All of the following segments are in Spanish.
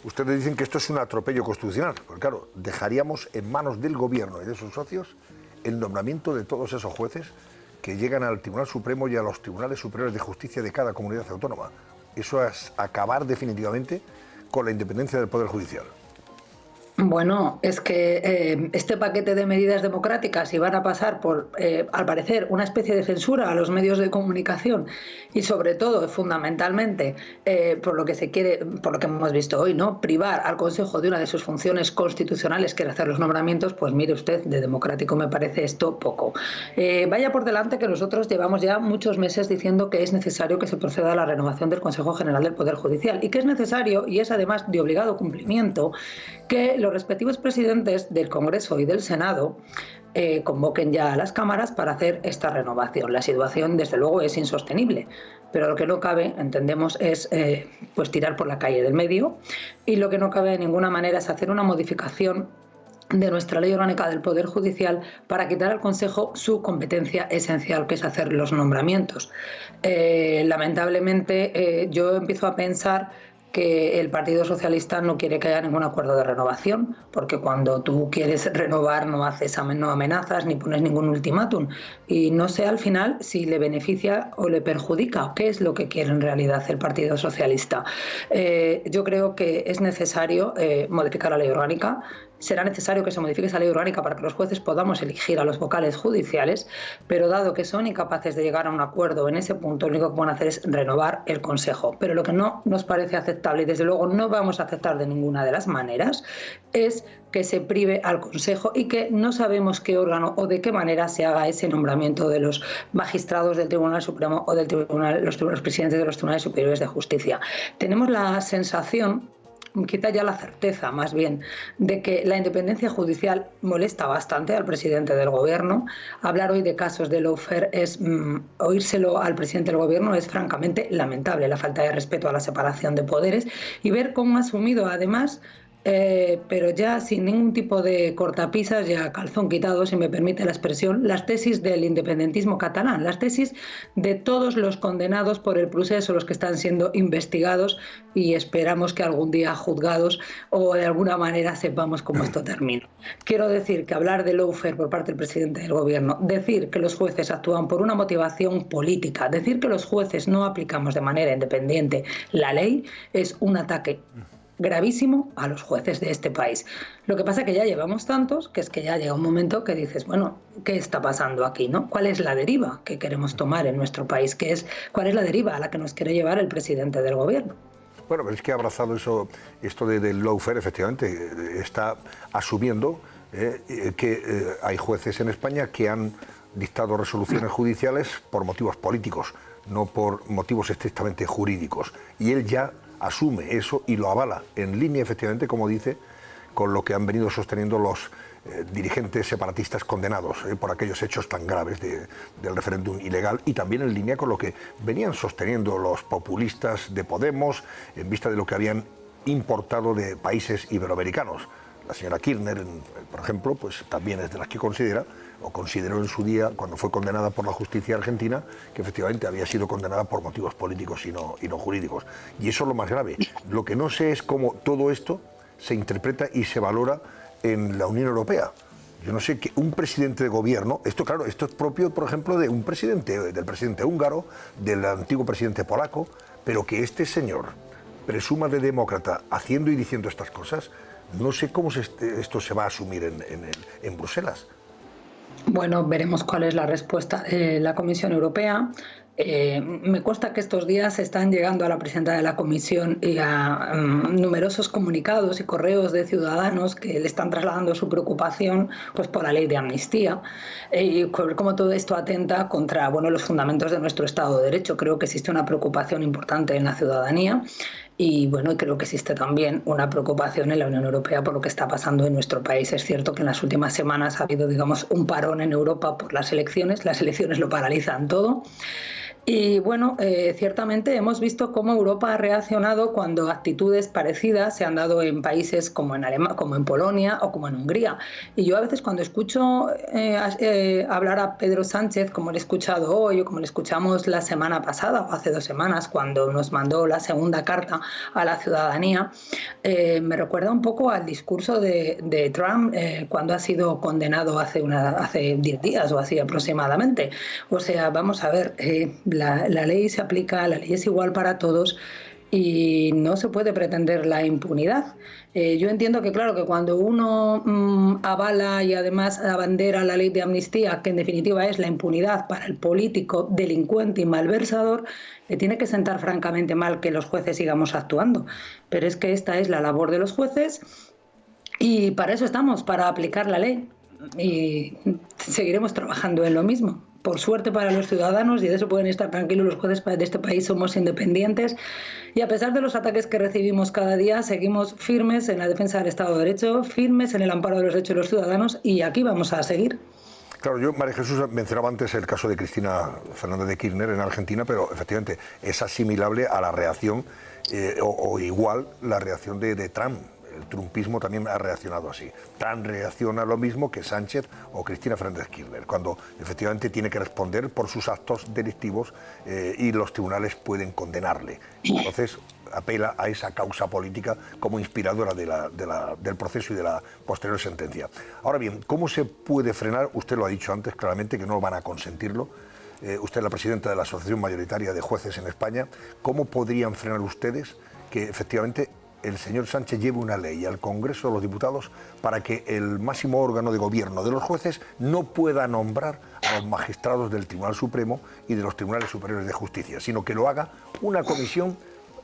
Ustedes dicen que esto es un atropello constitucional, porque claro, dejaríamos en manos del gobierno y de sus socios el nombramiento de todos esos jueces que llegan al Tribunal Supremo y a los tribunales superiores de justicia de cada comunidad autónoma. Eso es acabar definitivamente con la independencia del Poder Judicial. Bueno, es que este paquete de medidas democráticas iban a pasar por, al parecer, una especie de censura a los medios de comunicación y sobre todo, fundamentalmente, por lo que se quiere, por lo que hemos visto hoy, ¿no? Privar al Consejo de una de sus funciones constitucionales, que era hacer los nombramientos. Pues mire usted, de democrático me parece esto poco. Vaya por delante que nosotros llevamos ya muchos meses diciendo que es necesario que se proceda a la renovación del Consejo General del Poder Judicial y que es necesario, y es además de obligado cumplimiento, que los respectivos presidentes del Congreso y del Senado convoquen ya a las cámaras para hacer esta renovación. La situación, desde luego, es insostenible, pero lo que no cabe, entendemos, es pues tirar por la calle del medio, y lo que no cabe de ninguna manera es hacer una modificación de nuestra ley orgánica del Poder Judicial para quitar al Consejo su competencia esencial, que es hacer los nombramientos. Lamentablemente, yo empiezo a pensar que el Partido Socialista no quiere que haya ningún acuerdo de renovación, porque cuando tú quieres renovar no amenazas ni pones ningún ultimátum, y no sé al final si le beneficia o le perjudica, o qué es lo que quiere en realidad el Partido Socialista. Yo creo que es necesario modificar la ley orgánica. Será necesario que se modifique esa ley orgánica para que los jueces podamos elegir a los vocales judiciales, pero dado que son incapaces de llegar a un acuerdo en ese punto, lo único que van a hacer es renovar el Consejo. Pero lo que no nos parece aceptable, y desde luego no vamos a aceptar de ninguna de las maneras, es que se prive al Consejo y que no sabemos qué órgano o de qué manera se haga ese nombramiento de los magistrados del Tribunal Supremo o los presidentes de los Tribunales Superiores de Justicia. Tenemos la sensación, quizá ya la certeza más bien, de que la independencia judicial molesta bastante al presidente del gobierno. Hablar hoy de casos de lawfare es oírselo al presidente del gobierno es francamente lamentable, la falta de respeto a la separación de poderes, y ver cómo ha asumido además, pero ya sin ningún tipo de cortapisas, ya calzón quitado, si me permite la expresión, las tesis del independentismo catalán, las tesis de todos los condenados por el procés o los que están siendo investigados y esperamos que algún día juzgados, o de alguna manera sepamos cómo esto termina. Quiero decir que hablar de lawfare por parte del presidente del gobierno, decir que los jueces actúan por una motivación política, decir que los jueces no aplicamos de manera independiente la ley, es un ataque gravísimo a los jueces de este país. Lo que pasa es que ya llevamos tantos que es que ya llega un momento que dices, bueno, ¿qué está pasando aquí, no? ¿Cuál es la deriva que queremos tomar en nuestro país? ¿Cuál es la deriva a la que nos quiere llevar el presidente del gobierno? Bueno, pero es que ha abrazado esto del lawfare, efectivamente, está asumiendo que hay jueces en España que han dictado resoluciones judiciales por motivos políticos, no por motivos estrictamente jurídicos. Y él ya asume eso y lo avala en línea, efectivamente, como dice, con lo que han venido sosteniendo los dirigentes separatistas condenados por aquellos hechos tan graves del referéndum ilegal, y también en línea con lo que venían sosteniendo los populistas de Podemos en vista de lo que habían importado de países iberoamericanos. La señora Kirchner, por ejemplo, pues también es de las que considera, o consideró en su día, cuando fue condenada por la justicia argentina, que efectivamente había sido condenada por motivos políticos y no jurídicos. Y eso es lo más grave. Lo que no sé es cómo todo esto se interpreta y se valora en la Unión Europea. Yo no sé, que un presidente de gobierno, esto claro, esto es propio, por ejemplo, de un presidente, del presidente húngaro, del antiguo presidente polaco, pero que este señor presuma de demócrata haciendo y diciendo estas cosas, no sé cómo esto se va a asumir en Bruselas. Bueno, veremos cuál es la respuesta de la Comisión Europea. Me consta que estos días están llegando a la presidenta de la Comisión y a numerosos comunicados y correos de ciudadanos que le están trasladando su preocupación pues, por la ley de amnistía y cómo todo esto atenta contra los fundamentos de nuestro Estado de Derecho. Creo que existe una preocupación importante en la ciudadanía. Y creo que existe también una preocupación en la Unión Europea por lo que está pasando en nuestro país. Es cierto que en las últimas semanas ha habido, un parón en Europa por las elecciones lo paralizan todo. Y bueno, ciertamente hemos visto cómo Europa ha reaccionado cuando actitudes parecidas se han dado en países como en como en Polonia o como en Hungría. Y yo a veces cuando escucho hablar a Pedro Sánchez, como le he escuchado hoy o como le escuchamos la semana pasada o hace 2 semanas, cuando nos mandó la segunda carta a la ciudadanía, me recuerda un poco al discurso de Trump cuando ha sido condenado hace 10 días o así aproximadamente. O sea, vamos a ver, la ley se aplica, la ley es igual para todos y no se puede pretender la impunidad. Yo entiendo que, claro, que cuando uno avala y además abandera la ley de amnistía, que en definitiva es la impunidad para el político delincuente y malversador, le tiene que sentar francamente mal que los jueces sigamos actuando. Pero es que esta es la labor de los jueces y para eso estamos, para aplicar la ley. Y seguiremos trabajando en lo mismo. Por suerte para los ciudadanos, y de eso pueden estar tranquilos los jueces de este país, somos independientes y a pesar de los ataques que recibimos cada día, seguimos firmes en la defensa del Estado de Derecho, firmes en el amparo de los derechos de los ciudadanos y aquí vamos a seguir. Claro, yo, María Jesús, mencionaba antes el caso de Cristina Fernández de Kirchner en Argentina, pero efectivamente es asimilable a la reacción o igual la reacción de Trump. El trumpismo también ha reaccionado así. Trump reacciona lo mismo que Sánchez o Cristina Fernández de Kirchner, cuando efectivamente tiene que responder por sus actos delictivos y los tribunales pueden condenarle. Entonces apela a esa causa política como inspiradora del proceso y de la posterior sentencia. Ahora bien, ¿cómo se puede frenar? Usted lo ha dicho antes claramente que no van a consentirlo. Usted es la presidenta de la Asociación Mayoritaria de Jueces en España. ¿Cómo podrían frenar ustedes que efectivamente el señor Sánchez lleve una ley al Congreso de los Diputados para que el máximo órgano de gobierno de los jueces no pueda nombrar a los magistrados del Tribunal Supremo y de los Tribunales Superiores de Justicia, sino que lo haga una comisión,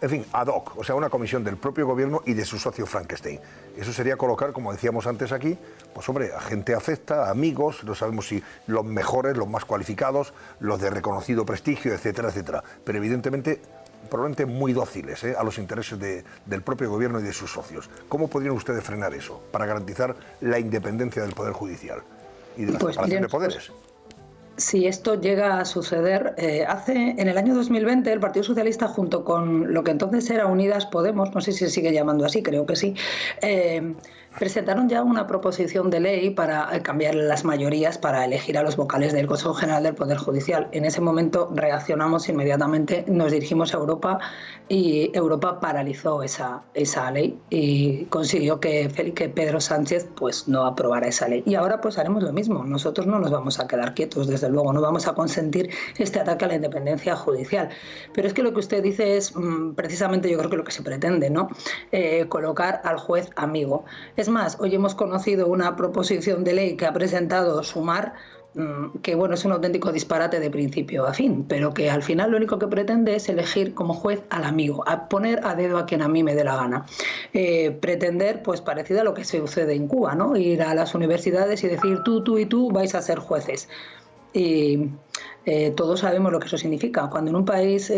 en fin, ad hoc, o sea, una comisión del propio gobierno y de su socio Frankenstein? Eso sería colocar, como decíamos antes aquí, pues hombre, a gente afecta, amigos, no sabemos si los mejores, los más cualificados, los de reconocido prestigio, etcétera, etcétera, pero evidentemente probablemente muy dóciles a los intereses del propio gobierno y de sus socios. ¿Cómo podrían ustedes frenar eso para garantizar la independencia del Poder Judicial y de la separación de poderes? Si esto llega a suceder, en el año 2020 el Partido Socialista, junto con lo que entonces era Unidas Podemos, no sé si se sigue llamando así, creo que sí, presentaron ya una proposición de ley para cambiar las mayorías para elegir a los vocales del Consejo General del Poder Judicial. En ese momento reaccionamos inmediatamente, nos dirigimos a Europa y Europa paralizó esa ley y consiguió que Pedro Sánchez pues no aprobara esa ley. Y ahora pues haremos lo mismo. Nosotros no nos vamos a quedar quietos, desde luego, no vamos a consentir este ataque a la independencia judicial. Pero es que lo que usted dice es precisamente, yo creo que lo que se pretende, ¿no? Colocar al juez amigo. Es más, hoy hemos conocido una proposición de ley que ha presentado Sumar, que bueno, es un auténtico disparate de principio a fin, pero que al final lo único que pretende es elegir como juez al amigo, a poner a dedo a quien a mí me dé la gana. Pretender, pues parecido a lo que se sucede en Cuba, ¿no? Ir a las universidades y decir tú y tú vais a ser jueces. Y todos sabemos lo que eso significa. Cuando en un país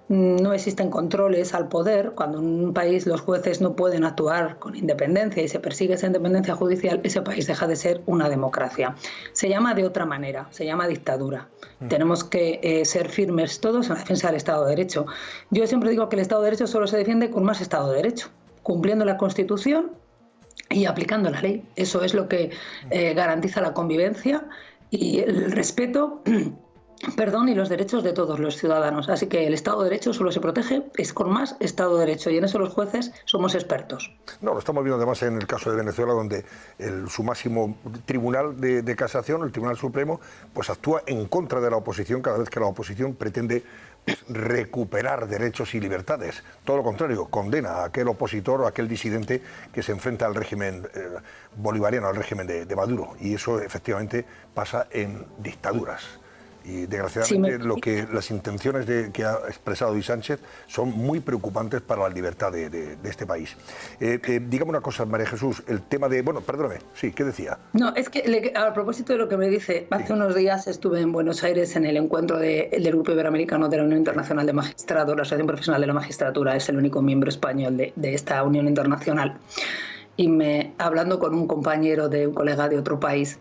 no existen controles al poder, cuando en un país los jueces no pueden actuar con independencia y se persigue esa independencia judicial, ese país deja de ser una democracia. Se llama de otra manera, se llama dictadura. Tenemos que ser firmes todos en la defensa del Estado de Derecho. Yo siempre digo que el Estado de Derecho solo se defiende con más Estado de Derecho, cumpliendo la Constitución y aplicando la ley. Eso es lo que garantiza la convivencia y el respeto y los derechos de todos los ciudadanos. Así que el Estado de Derecho solo se protege con más Estado de Derecho y en eso los jueces somos expertos. No, lo estamos viendo además en el caso de Venezuela, donde su máximo tribunal de casación, el Tribunal Supremo, pues actúa en contra de la oposición cada vez que la oposición pretende recuperar derechos y libertades. Todo lo contrario, condena a aquel opositor o a aquel disidente que se enfrenta al régimen bolivariano, al régimen de Maduro. Y eso efectivamente pasa en dictaduras. Y desgraciadamente las intenciones que ha expresado Di Sánchez son muy preocupantes para la libertad de este país. Dígame una cosa, María Jesús, el tema de... Bueno, perdóname, sí, ¿qué decía? No, es que a propósito de lo que me dice, hace unos días estuve en Buenos Aires en el encuentro del Grupo Iberoamericano de la Unión Internacional de Magistrados, la Asociación Profesional de la Magistratura es el único miembro español de esta unión internacional. Y hablando con un compañero de un colega de otro país,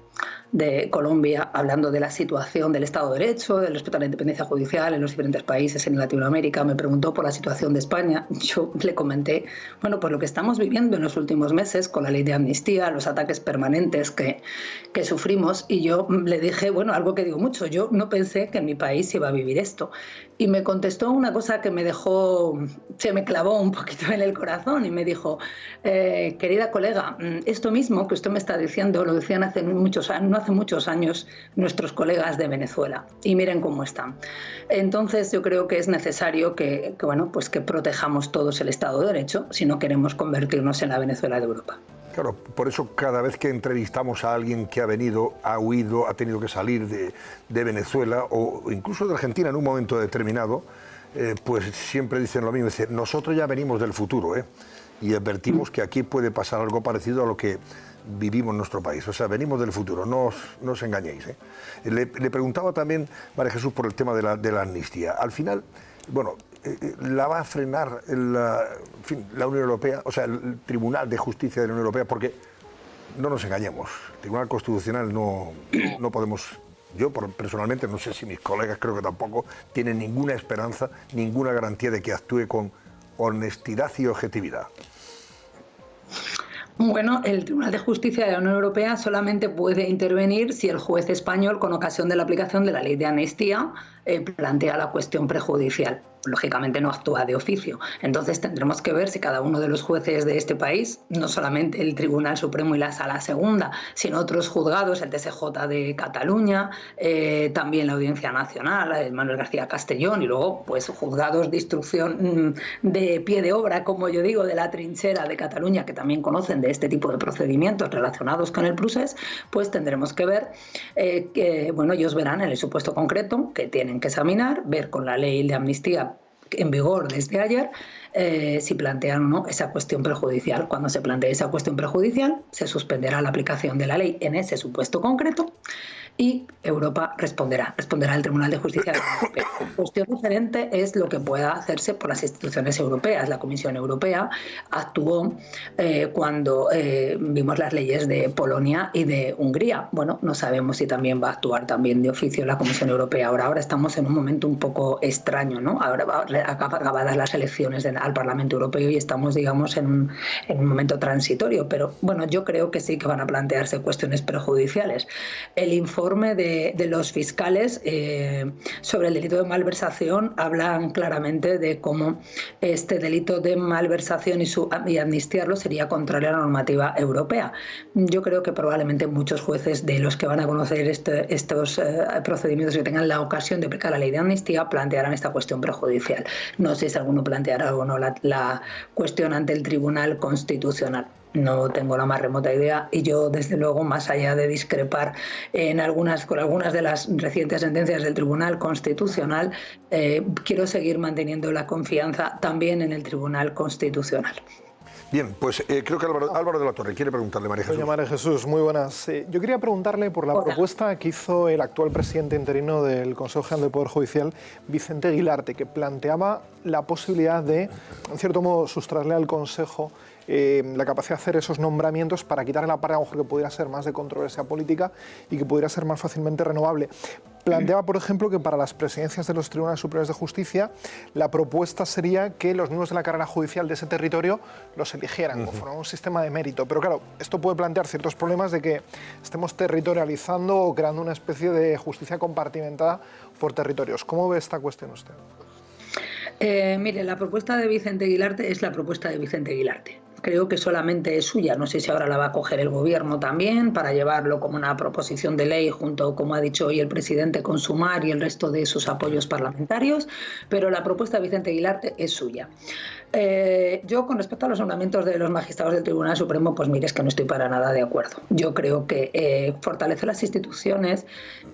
de Colombia, hablando de la situación del Estado de Derecho, del respeto a la independencia judicial en los diferentes países en Latinoamérica. Me preguntó por la situación de España. Yo le comenté, bueno, pues lo que estamos viviendo en los últimos meses con la ley de amnistía, los ataques permanentes que sufrimos, y yo le dije, bueno, algo que digo mucho, yo no pensé que en mi país iba a vivir esto. Y me contestó una cosa que me dejó, se me clavó un poquito en el corazón, y me dijo, querida colega, esto mismo que usted me está diciendo lo decían no hace muchos años nuestros colegas de Venezuela, y miren cómo están. Entonces yo creo que es necesario que protejamos todos el Estado de Derecho si no queremos convertirnos en la Venezuela de Europa. Claro, por eso cada vez que entrevistamos a alguien que ha venido, ha huido, ha tenido que salir de Venezuela o incluso de Argentina en un momento determinado, pues siempre dicen lo mismo, dicen, nosotros ya venimos del futuro, y advertimos que aquí puede pasar algo parecido a lo que vivimos en nuestro país. O sea, venimos del futuro, no os engañéis. Le preguntaba también, María Jesús, por el tema de la amnistía. Al final, bueno, la va a frenar la Unión Europea, o sea, el Tribunal de Justicia de la Unión Europea, porque no nos engañemos, el Tribunal Constitucional no podemos, yo personalmente, no sé si mis colegas, creo que tampoco, tienen ninguna esperanza, ninguna garantía de que actúe con honestidad y objetividad. Bueno, el Tribunal de Justicia de la Unión Europea solamente puede intervenir si el juez español, con ocasión de la aplicación de la ley de amnistía, plantea la cuestión prejudicial. Lógicamente no actúa de oficio. Entonces tendremos que ver si cada uno de los jueces de este país, no solamente el Tribunal Supremo y la Sala Segunda, sino otros juzgados, el TSJ de Cataluña, también la Audiencia Nacional, Manuel García Castellón, y luego pues juzgados de instrucción de pie de obra, como yo digo, de la trinchera de Cataluña, que también conocen de este tipo de procedimientos relacionados con el procés, pues tendremos que ver que, bueno, ellos verán en el supuesto concreto que tienen que examinar, ver con la ley de amnistía en vigor desde ayer, si plantean o no esa cuestión prejudicial. Cuando se plantee esa cuestión prejudicial, se suspenderá la aplicación de la ley en ese supuesto concreto y Europa responderá el Tribunal de Justicia de la Unión Europea. La cuestión diferente es lo que pueda hacerse por las instituciones europeas. La Comisión Europea actuó cuando vimos las leyes de Polonia y de Hungría. Bueno, no sabemos si también va a actuar también de oficio la Comisión Europea. Ahora estamos en un momento un poco extraño, ¿no? Ahora acabadas las elecciones al Parlamento Europeo y estamos, digamos, en un momento transitorio. Pero bueno, yo creo que sí que van a plantearse cuestiones prejudiciales. El informe de los fiscales sobre el delito de malversación hablan claramente de cómo este delito de malversación y amnistiarlo sería contrario a la normativa europea. Yo creo que probablemente muchos jueces de los que van a conocer estos procedimientos, que tengan la ocasión de aplicar la ley de amnistía, plantearán esta cuestión prejudicial. No sé si alguno planteará o no la cuestión ante el Tribunal Constitucional. No tengo la más remota idea, y yo, desde luego, más allá de discrepar con algunas de las recientes sentencias del Tribunal Constitucional, quiero seguir manteniendo la confianza también en el Tribunal Constitucional. Bien, pues creo que Álvaro de la Torre quiere preguntarle, María Jesús. Doña María Jesús, muy buenas. Yo quería preguntarle por la propuesta que hizo el actual presidente interino del Consejo General del Poder Judicial, Vicente Aguilarte, que planteaba la posibilidad de, en cierto modo, sustraerle al Consejo la capacidad de hacer esos nombramientos para quitarle la parte, a lo mejor, que pudiera ser más de controversia política y que pudiera ser más fácilmente renovable. Planteaba, por ejemplo, que para las presidencias de los Tribunales Superiores de Justicia la propuesta sería que los miembros de la carrera judicial de ese territorio los eligieran, conforme a un sistema de mérito. Pero claro, esto puede plantear ciertos problemas de que estemos territorializando o creando una especie de justicia compartimentada por territorios. ¿Cómo ve esta cuestión usted? Mire, la propuesta de Vicente Aguilarte es la propuesta de Vicente Aguilarte. Creo que solamente es suya. No sé si ahora la va a coger el Gobierno también para llevarlo como una proposición de ley junto, como ha dicho hoy el presidente, con Sumar y el resto de sus apoyos parlamentarios, pero la propuesta de Vicente Aguilarte es suya. Yo, con respecto a los nombramientos de los magistrados del Tribunal Supremo, pues mire, es que no estoy para nada de acuerdo. Yo creo que fortalecer las instituciones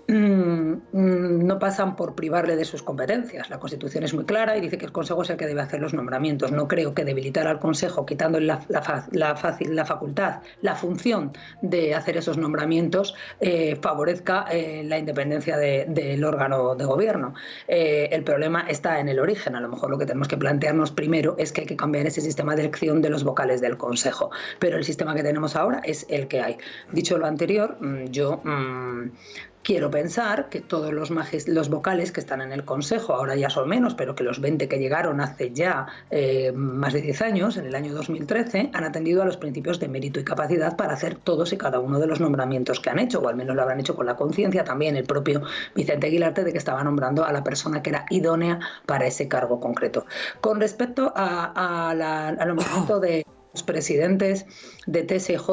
no pasan por privarle de sus competencias. La Constitución es muy clara y dice que el Consejo es el que debe hacer los nombramientos. No creo que debilitar al Consejo, quitándole la facultad, la función de hacer esos nombramientos, favorezca la independencia del órgano de gobierno. El problema está en el origen. A lo mejor lo que tenemos que plantearnos primero es es que hay que cambiar ese sistema de elección de los vocales del Consejo. Pero el sistema que tenemos ahora es el que hay. Dicho lo anterior, yo quiero pensar que todos los vocales que están en el Consejo, ahora ya son menos, pero que los 20 que llegaron hace ya más de 10 años, en el año 2013, han atendido a los principios de mérito y capacidad para hacer todos y cada uno de los nombramientos que han hecho, o al menos lo habrán hecho con la conciencia también el propio Vicente Aguilarte de que estaba nombrando a la persona que era idónea para ese cargo concreto. Con respecto al nombramiento de los presidentes de TSJ,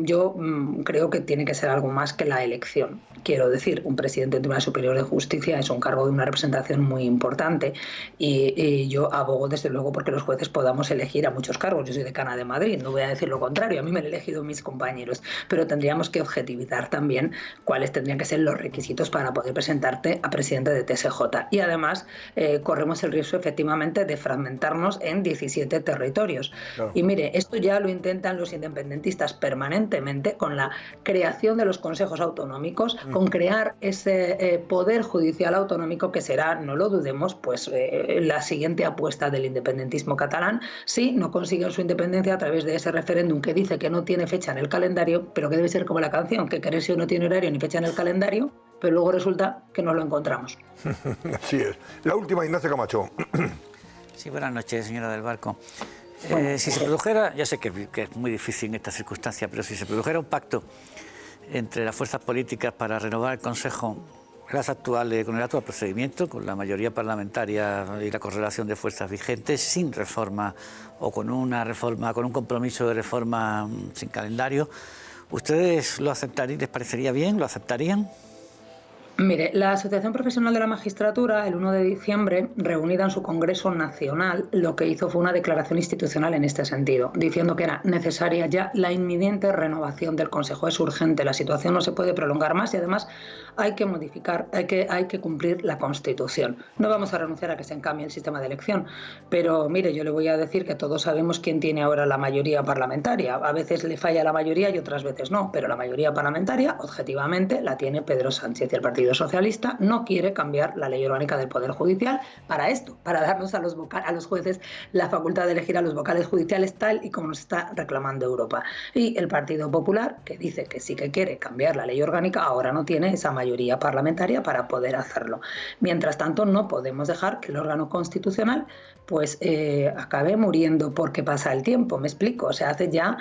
yo creo que tiene que ser algo más que la elección. Quiero decir, un presidente del Tribunal Superior de Justicia es un cargo de una representación muy importante y yo abogo desde luego porque los jueces podamos elegir a muchos cargos. Yo soy decana de Madrid, no voy a decir lo contrario, a mí me han elegido mis compañeros, pero tendríamos que objetivizar también cuáles tendrían que ser los requisitos para poder presentarte a presidente de TSJ. Y además corremos el riesgo efectivamente de fragmentarnos en 17 territorios. Claro. Y mire, esto ya lo intentan los independentistas permanentemente con la creación de los consejos autonómicos, con crear ese poder judicial autonómico que será, no lo dudemos, pues la siguiente apuesta del independentismo catalán si no consiguen su independencia a través de ese referéndum que dice que no tiene fecha en el calendario, pero que debe ser como la canción, que quererse no tiene horario ni fecha en el calendario, pero luego resulta que nos lo encontramos. Así es. La última, Ignacio Camacho. Sí, buenas noches, señora del Barco. Si se produjera, ya sé que es muy difícil en esta circunstancia, pero si se produjera un pacto entre las fuerzas políticas para renovar el Consejo con el actual procedimiento, con la mayoría parlamentaria y la correlación de fuerzas vigentes, sin reforma o con una reforma, con un compromiso de reforma sin calendario, ¿ustedes lo aceptarían? ¿Les parecería bien? ¿Lo aceptarían? Mire, la Asociación Profesional de la Magistratura, el 1 de diciembre, reunida en su Congreso Nacional, lo que hizo fue una declaración institucional en este sentido, diciendo que era necesaria ya la inminente renovación del Consejo. Es urgente, la situación no se puede prolongar más y además hay que modificar, hay que cumplir la Constitución. No vamos a renunciar a que se cambie el sistema de elección, pero mire, yo le voy a decir que todos sabemos quién tiene ahora la mayoría parlamentaria. A veces le falla la mayoría y otras veces no, pero la mayoría parlamentaria, objetivamente, la tiene Pedro Sánchez y el Partido Socialista no quiere cambiar la ley orgánica del Poder Judicial para esto, para darnos a los jueces la facultad de elegir a los vocales judiciales tal y como nos está reclamando Europa. Y el Partido Popular, que dice que sí que quiere cambiar la ley orgánica, ahora no tiene esa mayoría parlamentaria para poder hacerlo. Mientras tanto, no podemos dejar que el órgano constitucional pues acabe muriendo porque pasa el tiempo, me explico. O sea, hace ya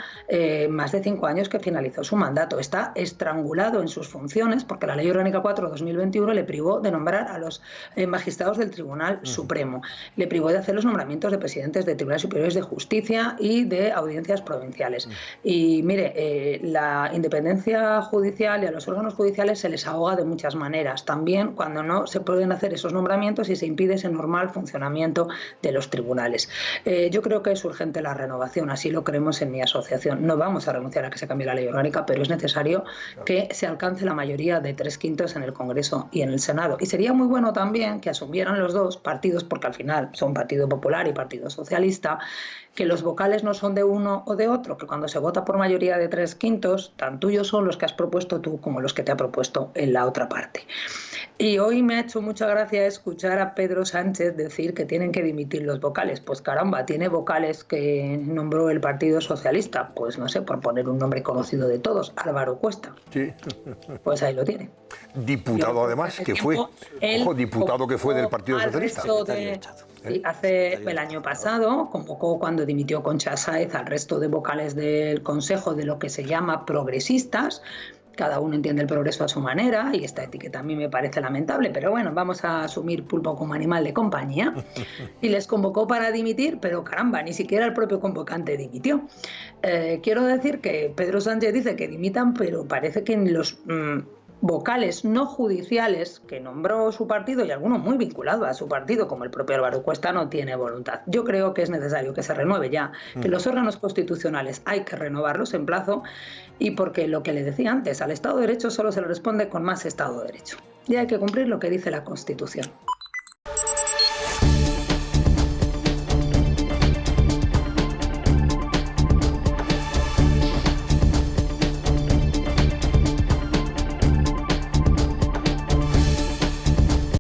más de 5 años que finalizó su mandato. Está estrangulado en sus funciones porque la ley orgánica 4/2021 le privó de nombrar a los magistrados del Tribunal Supremo, le privó de hacer los nombramientos de presidentes de tribunales superiores de justicia y de audiencias provinciales. Y mire, la independencia judicial y a los órganos judiciales se les ahoga de muchas maneras, también cuando no se pueden hacer esos nombramientos y se impide ese normal funcionamiento de los tribunales. Yo creo que es urgente la renovación, así lo creemos en mi asociación. No vamos a renunciar a que se cambie la ley orgánica, pero es necesario que se alcance la mayoría de 3/5 en el Congreso y en el Senado. Y sería muy bueno también que asumieran los dos partidos, porque al final son Partido Popular y Partido Socialista, que los vocales no son de uno o de otro, que cuando se vota por mayoría de 3/5, tan tuyos son los que has propuesto tú como los que te ha propuesto en la otra parte. Y hoy me ha hecho mucha gracia escuchar a Pedro Sánchez decir que tienen que dimitir los vocales. Pues caramba, tiene vocales que nombró el Partido Socialista. Pues no sé, por poner un nombre conocido de todos, Álvaro Cuesta. Sí. Pues ahí lo tiene. Diputado además, que fue, diputado que fue del Partido Socialista. Sí, hace el año pasado convocó, cuando dimitió Concha Sáez, al resto de vocales del Consejo de lo que se llama progresistas. Cada uno entiende el progreso a su manera y esta etiqueta a mí me parece lamentable, pero bueno, vamos a asumir pulpo como animal de compañía. Y les convocó para dimitir, pero caramba, ni siquiera el propio convocante dimitió. Quiero decir que Pedro Sánchez dice que dimitan, pero parece que en los vocales no judiciales que nombró su partido, y algunos muy vinculados a su partido, como el propio Álvaro Cuesta, no tiene voluntad. Yo creo que es necesario que se renueve ya, que los órganos constitucionales hay que renovarlos en plazo, y porque lo que le decía antes, al Estado de Derecho solo se le responde con más Estado de Derecho. Y hay que cumplir lo que dice la Constitución.